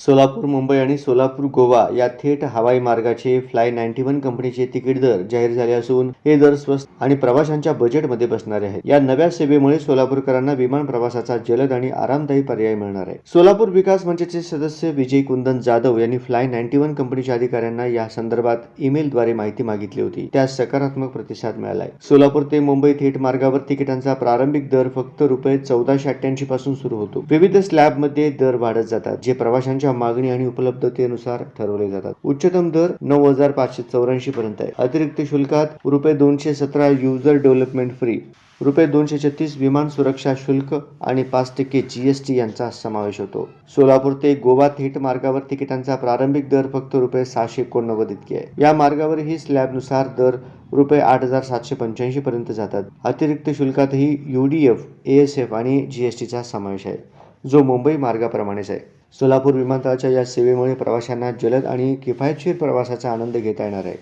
सोलापूर मुंबई आणि सोलापूर गोवा या थेट हवाई मार्गाचे फ्लाय 91 कंपनीचे तिकीट दर जाहीर झाले असून हे दर स्वस्त आणि प्रवाशांच्या बजेटमध्ये बसणारे आहेत। या नव्या सेवेमुळे सोलापूरकरांना विमान प्रवासाचा जलद आणि आरामदायी पर्याय मिळणार आहे। सोलापूर विकास मंचचे सदस्य विजय कुंदन जाधव यांनी फ्लाय 91 कंपनीच्या अधिकाऱ्यांना या संदर्भात ईमेलद्वारे माहिती मागितली होती। त्यास सकारात्मक प्रतिसाद मिळाला आहे। सोलापूर ते मुंबई थेट मार्गावर तिकिटांचा प्रारंभिक दर फक्त ₹1488 पासून सुरू होतो। विविध स्लॅबमध्ये दर वाढत जातात, जे प्रवाशांच्या मागणी आणि उपलब्धतेनुसार ठरवले जातात। उच्चतम दर 9,584 पर्यंत आहे। अतिरिक्त शुल्कात ₹217 युजर डेव्हलपमेंट फ्री, ₹236 विमान सुरक्षा शुल्क आणि 5% GST यांचा समावेश होतो। सोलापूर ते गोवा थेट मार्गावर तिकिटांचा प्रारंभिक दर फक्त ₹689 इतके आहे। या मार्गावरही स्लॅबनुसार दर ₹8,785 पर्यंत जातात। अतिरिक्त शुल्कातही UDF, ASF आणि GSTचा समावेश आहे, जो मुंबई मार्गाप्रमाणेच आहे। सोलापूर विमानतळाच्या या सेवेमुळे प्रवाशांना जलद आणि किफायतशीर प्रवासाचा आनंद घेता येणार आहे।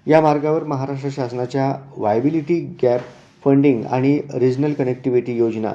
या मार्गावर महाराष्ट्र शासनाच्या व्हायबिलिटी गॅप फंडिंग आणि रिजनल कनेक्टिव्हिटी योजना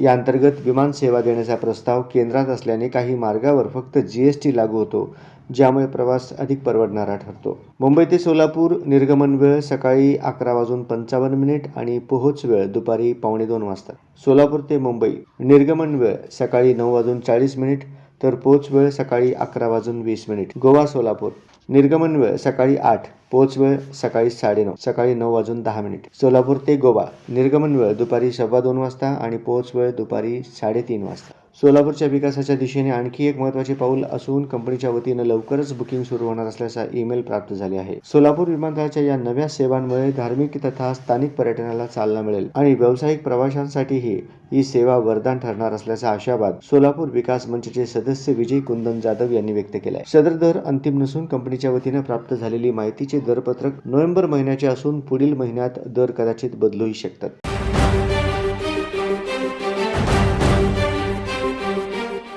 या अंतर्गत विमान सेवा देण्याचा प्रस्ताव केंद्रात असल्याने काही मार्गावर फक्त GST लागू होतो, ज्यामुळे प्रवास अधिक परवडणारा ठरतो। मुंबई ते सोलापूर निर्गमन वेळ सकाळी 11:55 आणि पोहोच वेळ दुपारी 1:45 वाजता। सोलापूर ते मुंबई निर्गमन वेळ सकाळी 9:40 तर पोहोच वेळ सकाळी 11:20। गोवा सोलापूर निर्गमन वेळ सकाळी 8, पोहोच वेळ सकाळी 9:30, सकाळी 9:10। सोलापूर ते गोवा निर्गमन वेळ दुपारी 2:15 वाजता आणि पोहोच वेळ दुपारी 3:30 वाजता। सोलापूरच्या विकासाच्या दिशेने आणखी एक महत्त्वाचे पाऊल असून कंपनीच्या वतीनं लवकरच बुकिंग सुरू होणार असल्याचा ईमेल प्राप्त झाले आहे। सोलापूर विमानतळाच्या या नव्या सेवांमुळे धार्मिक तथा स्थानिक पर्यटनाला चालना मिळेल आणि व्यावसायिक प्रवाशांसाठीही ही सेवा वरदान ठरणार असल्याचा आशावाद सोलापूर विकास मंचचे सदस्य विजय कुंदन जाधव यांनी व्यक्त केला आहे। सदर दर अंतिम नसून कंपनीच्या वतीनं प्राप्त झालेली माहितीचे दरपत्रक नोव्हेंबर महिन्याचे असून पुढील महिन्यात दर कदाचित बदलूही शकतात।